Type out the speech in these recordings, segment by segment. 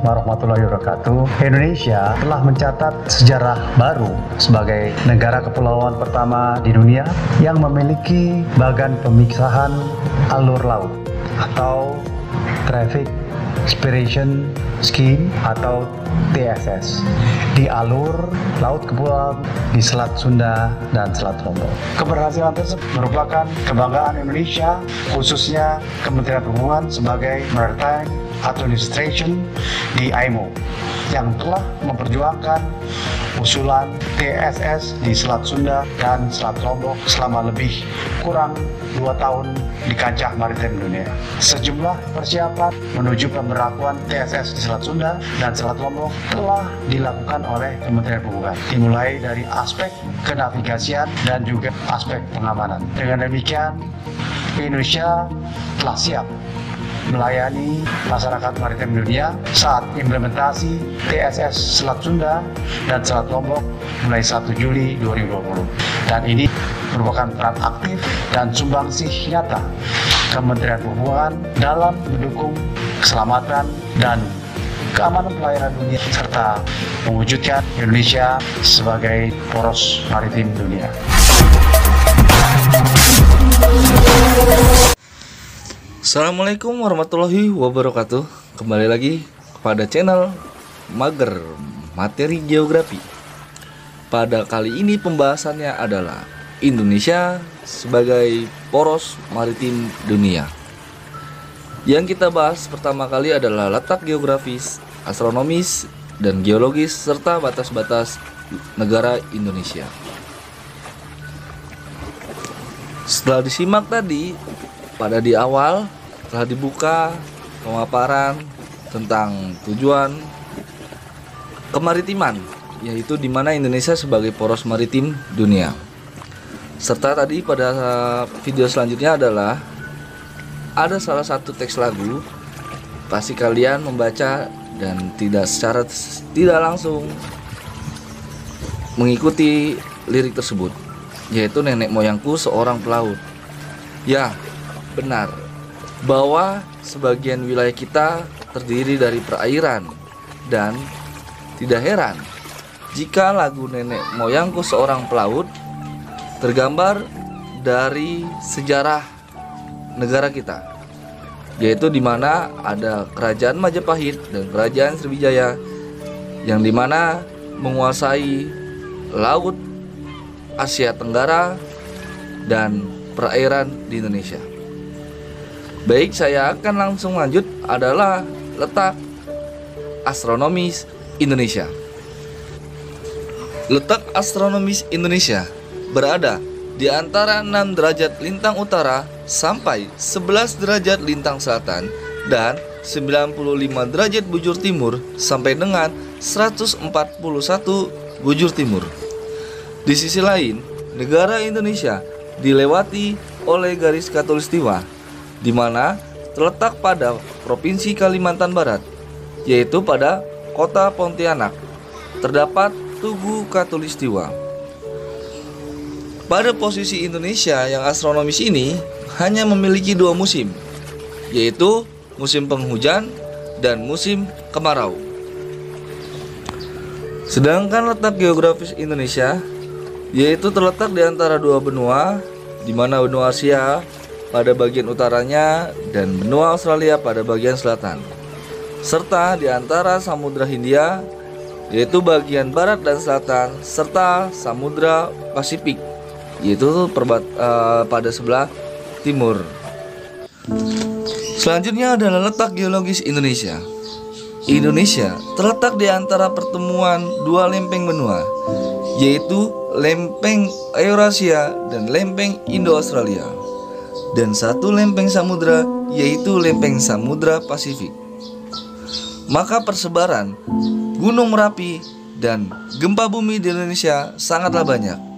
warahmatullahi wabarakatuh. Indonesia telah mencatat sejarah baru sebagai negara kepulauan pertama di dunia yang memiliki bagan pemisahan alur laut atau Traffic Separation Scheme atau TSS di alur laut kepulauan di Selat Sunda dan Selat Lombok. Keberhasilan tersebut merupakan kebanggaan Indonesia, khususnya Kementerian Perhubungan sebagai Maritime Administration di IMO yang telah memperjuangkan usulan TSS di Selat Sunda dan Selat Lombok selama lebih kurang 2 tahun di kancah maritim dunia. Sejumlah persiapan menuju pemberlakuan TSS di Selat Sunda dan Selat Lombok telah dilakukan oleh Kementerian Perhubungan, dimulai dari aspek kenavigasian dan juga aspek pengamanan. Dengan demikian, Indonesia telah siap melayani masyarakat maritim dunia saat implementasi TSS Selat Sunda dan Selat Lombok mulai 1 Juli 2020. Dan ini merupakan peran aktif dan sumbangsih nyata Kementerian Perhubungan dalam mendukung keselamatan dan keamanan pelayaran dunia serta mewujudkan Indonesia sebagai poros maritim dunia. Assalamualaikum warahmatullahi wabarakatuh. Kembali lagi kepada channel Mager Materi Geografi. Pada kali ini pembahasannya adalah Indonesia sebagai poros maritim dunia. Yang kita bahas pertama kali adalah letak geografis, astronomis, dan geologis serta batas-batas negara Indonesia. Setelah disimak tadi, pada di awal telah dibuka pemaparan tentang tujuan kemaritiman, yaitu di mana Indonesia sebagai poros maritim dunia. Serta tadi pada video selanjutnya adalah ada salah satu teks lagu, pasti kalian membaca dan tidak langsung mengikuti lirik tersebut, yaitu nenek moyangku seorang pelaut. Ya, benar bahwa sebagian wilayah kita terdiri dari perairan, dan tidak heran jika lagu nenek moyangku seorang pelaut tergambar dari sejarah negara kita, yaitu di mana ada kerajaan Majapahit dan kerajaan Sriwijaya yang dimana menguasai laut Asia Tenggara dan perairan di Indonesia. Baik, saya akan langsung lanjut adalah letak astronomis Indonesia. Letak astronomis Indonesia berada di antara 6 derajat lintang utara sampai 11 derajat lintang selatan dan 95 derajat bujur timur sampai dengan 141 bujur timur. Di sisi lain, negara Indonesia dilewati oleh garis khatulistiwa, di mana terletak pada Provinsi Kalimantan Barat, yaitu pada kota Pontianak terdapat Tugu Khatulistiwa. Pada posisi Indonesia yang astronomis ini hanya memiliki 2 musim, yaitu musim penghujan dan musim kemarau. Sedangkan letak geografis Indonesia yaitu terletak di antara 2 benua, di mana benua Asia pada bagian utaranya dan benua Australia pada bagian selatan, serta di antara Samudra Hindia yaitu bagian barat dan selatan, serta Samudra Pasifik yaitu pada sebelah timur. Selanjutnya adalah letak geologis Indonesia. Indonesia terletak di antara pertemuan 2 lempeng benua, yaitu lempeng Eurasia dan lempeng Indo-Australia, dan 1 lempeng samudra yaitu lempeng Samudra Pasifik. Maka persebaran Gunung Merapi dan gempa bumi di Indonesia sangatlah banyak.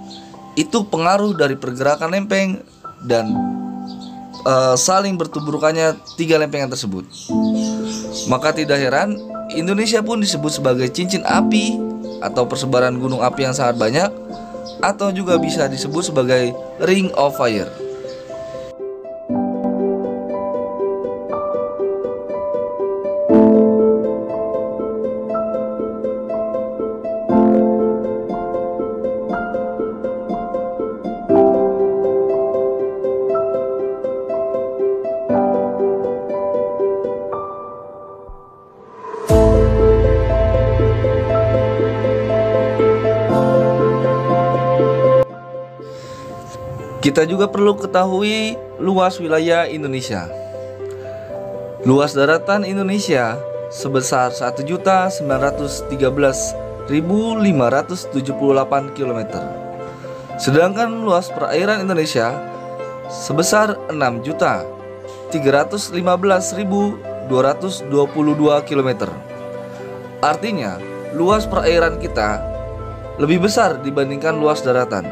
Itu pengaruh dari pergerakan lempeng dan saling bertuburkannya 3 lempengan tersebut. Maka tidak heran Indonesia pun disebut sebagai cincin api atau persebaran gunung api yang sangat banyak, atau juga bisa disebut sebagai Ring of Fire. Kita juga perlu ketahui luas wilayah Indonesia. Luas daratan Indonesia sebesar 1.913.578 km. Sedangkan luas perairan Indonesia sebesar 6.315.222 km. Artinya, luas perairan kita lebih besar dibandingkan luas daratan.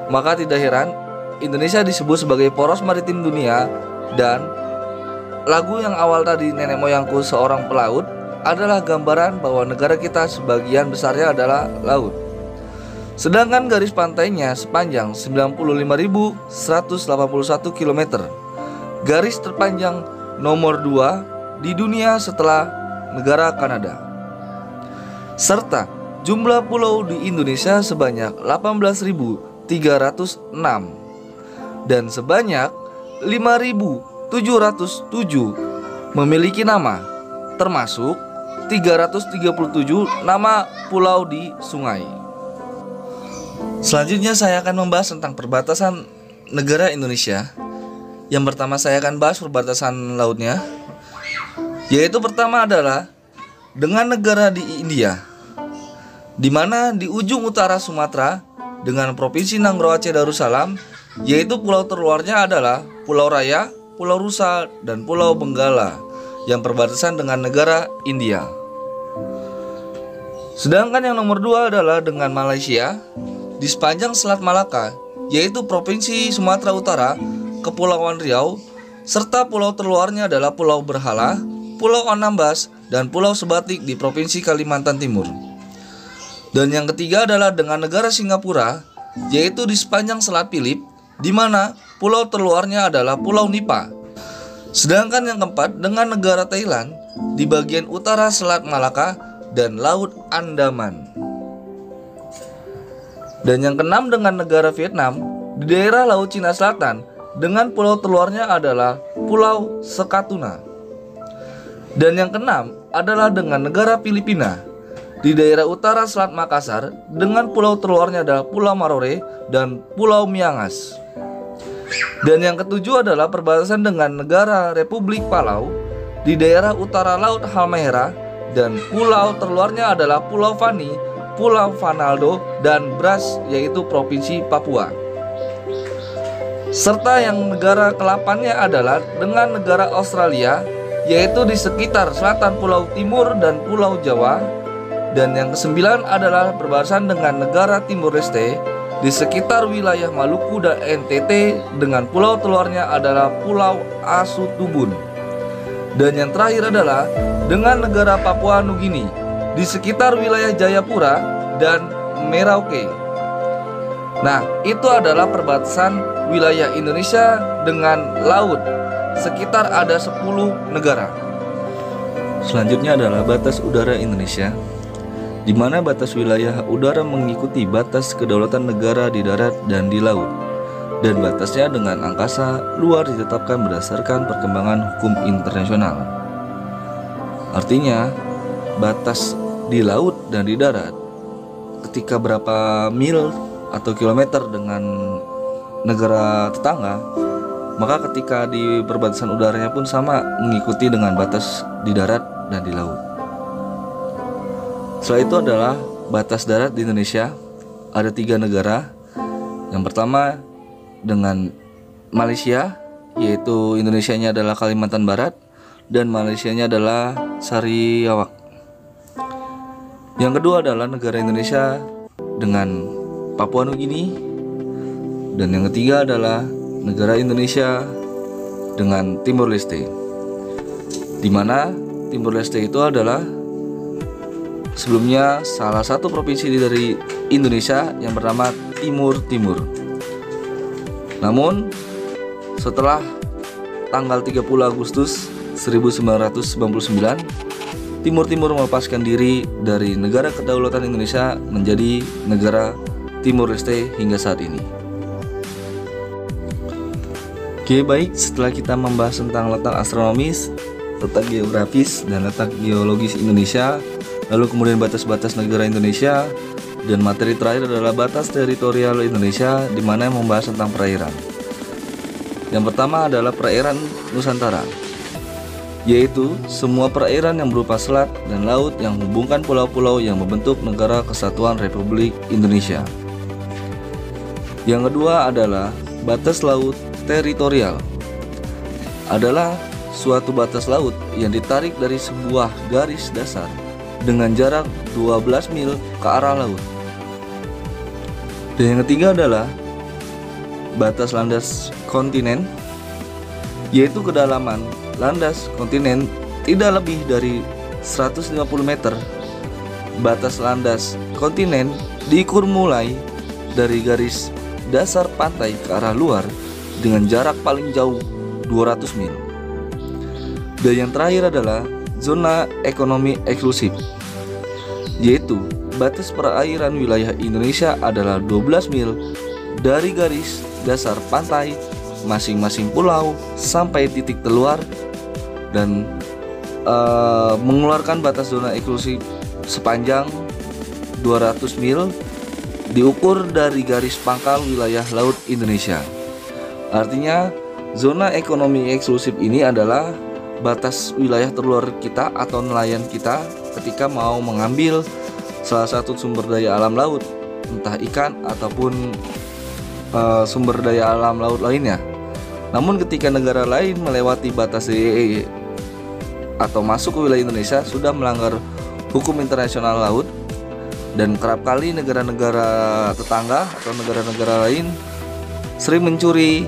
Maka tidak heran Indonesia disebut sebagai poros maritim dunia, dan lagu yang awal tadi, Nenek Moyangku Seorang Pelaut, adalah gambaran bahwa negara kita sebagian besarnya adalah laut. Sedangkan garis pantainya sepanjang 95.181 km. Garis terpanjang nomor 2 di dunia setelah negara Kanada. Serta jumlah pulau di Indonesia sebanyak 18.306 dan sebanyak 5.707 memiliki nama, termasuk 337 nama pulau di sungai. Selanjutnya saya akan membahas tentang perbatasan negara Indonesia. Yang pertama saya akan bahas perbatasan lautnya, yaitu pertama adalah dengan negara di India, di mana di ujung utara Sumatera dengan Provinsi Nanggro Aceh Darussalam, yaitu pulau terluarnya adalah Pulau Raya, Pulau Rusa, dan Pulau Benggala yang perbatasan dengan negara India. Sedangkan yang nomor 2 adalah dengan Malaysia di sepanjang Selat Malaka, yaitu Provinsi Sumatera Utara, Kepulauan Riau, serta pulau terluarnya adalah Pulau Berhala, Pulau Anambas, dan Pulau Sebatik di Provinsi Kalimantan Timur. Dan yang ketiga adalah dengan negara Singapura, yaitu di sepanjang Selat Phillip, di mana pulau terluarnya adalah Pulau Nipa. Sedangkan yang keempat dengan negara Thailand di bagian utara Selat Malaka dan Laut Andaman. Dan yang keenam dengan negara Vietnam di daerah Laut Cina Selatan dengan pulau terluarnya adalah Pulau Sekatuna. Dan yang keenam adalah dengan negara Filipina di daerah utara Selat Makassar dengan pulau terluarnya adalah Pulau Marore dan Pulau Miangas. Dan yang ketujuh adalah perbatasan dengan negara Republik Palau di daerah utara Laut Halmahera, dan pulau terluarnya adalah Pulau Fani, Pulau Fanaldo, dan Bras, yaitu Provinsi Papua. Serta yang negara ke-8-nya adalah dengan negara Australia, yaitu di sekitar selatan Pulau Timur dan Pulau Jawa. Dan yang ke-9 adalah perbatasan dengan negara Timur Leste di sekitar wilayah Maluku dan NTT dengan pulau terluarnya adalah Pulau Asutubun. Dan yang terakhir adalah dengan negara Papua Nugini di sekitar wilayah Jayapura dan Merauke. Nah, itu adalah perbatasan wilayah Indonesia dengan laut. Sekitar ada 10 negara. Selanjutnya adalah batas udara Indonesia, di mana batas wilayah udara mengikuti batas kedaulatan negara di darat dan di laut, dan batasnya dengan angkasa luar ditetapkan berdasarkan perkembangan hukum internasional. Artinya, batas di laut dan di darat ketika berapa mil atau kilometer dengan negara tetangga, maka ketika di perbatasan udaranya pun sama mengikuti dengan batas di darat dan di laut. Setelah itu adalah batas darat di Indonesia. Ada 3 negara. Yang pertama dengan Malaysia, yaitu Indonesianya adalah Kalimantan Barat dan Malaysianya adalah Sarawak. Yang kedua adalah negara Indonesia dengan Papua Nugini. Dan yang ketiga adalah negara Indonesia dengan Timor Leste, di mana Timor Leste itu adalah sebelumnya salah satu provinsi dari Indonesia yang bernama Timur Timur. Namun setelah tanggal 30 Agustus 1999, Timur Timur melepaskan diri dari negara kedaulatan Indonesia menjadi negara Timor Leste hingga saat ini. Oke, baik, setelah kita membahas tentang letak astronomis, letak geografis, dan letak geologis Indonesia, lalu kemudian batas-batas negara Indonesia, dan materi terakhir adalah batas teritorial Indonesia, di mana yang membahas tentang perairan. Yang pertama adalah perairan Nusantara, yaitu semua perairan yang berupa selat dan laut yang menghubungkan pulau-pulau yang membentuk Negara Kesatuan Republik Indonesia. Yang kedua adalah batas laut teritorial, adalah suatu batas laut yang ditarik dari sebuah garis dasar dengan jarak 12 mil ke arah laut. Dan yang ketiga adalah batas landas kontinen, yaitu kedalaman landas kontinen tidak lebih dari 150 meter. Batas landas kontinen diukur mulai dari garis dasar pantai ke arah luar dengan jarak paling jauh 200 mil. Dan yang terakhir adalah zona ekonomi eksklusif, yaitu batas perairan wilayah Indonesia adalah 12 mil dari garis dasar pantai masing-masing pulau sampai titik terluar, dan mengeluarkan batas zona eksklusif sepanjang 200 mil diukur dari garis pangkal wilayah laut Indonesia. Artinya zona ekonomi eksklusif ini adalah batas wilayah terluar kita atau nelayan kita ketika mau mengambil salah satu sumber daya alam laut, entah ikan ataupun sumber daya alam laut lainnya. Namun ketika negara lain melewati batas ZEE atau masuk ke wilayah Indonesia sudah melanggar hukum internasional laut, dan kerap kali negara-negara tetangga atau negara-negara lain sering mencuri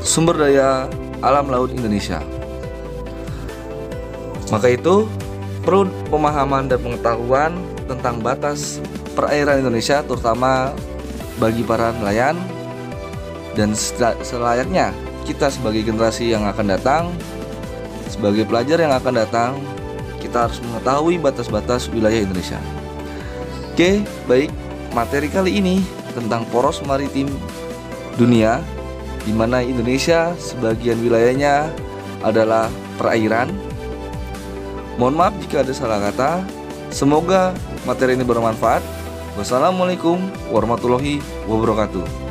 sumber daya alam laut Indonesia. Maka itu perlu pemahaman dan pengetahuan tentang batas perairan Indonesia, terutama bagi para nelayan. Dan selayaknya kita sebagai generasi yang akan datang, sebagai pelajar yang akan datang, kita harus mengetahui batas-batas wilayah Indonesia. Oke, baik, materi kali ini tentang poros maritim dunia, di mana Indonesia sebagian wilayahnya adalah perairan. Mohon maaf jika ada salah kata. Semoga materi ini bermanfaat. Wassalamualaikum warahmatullahi wabarakatuh.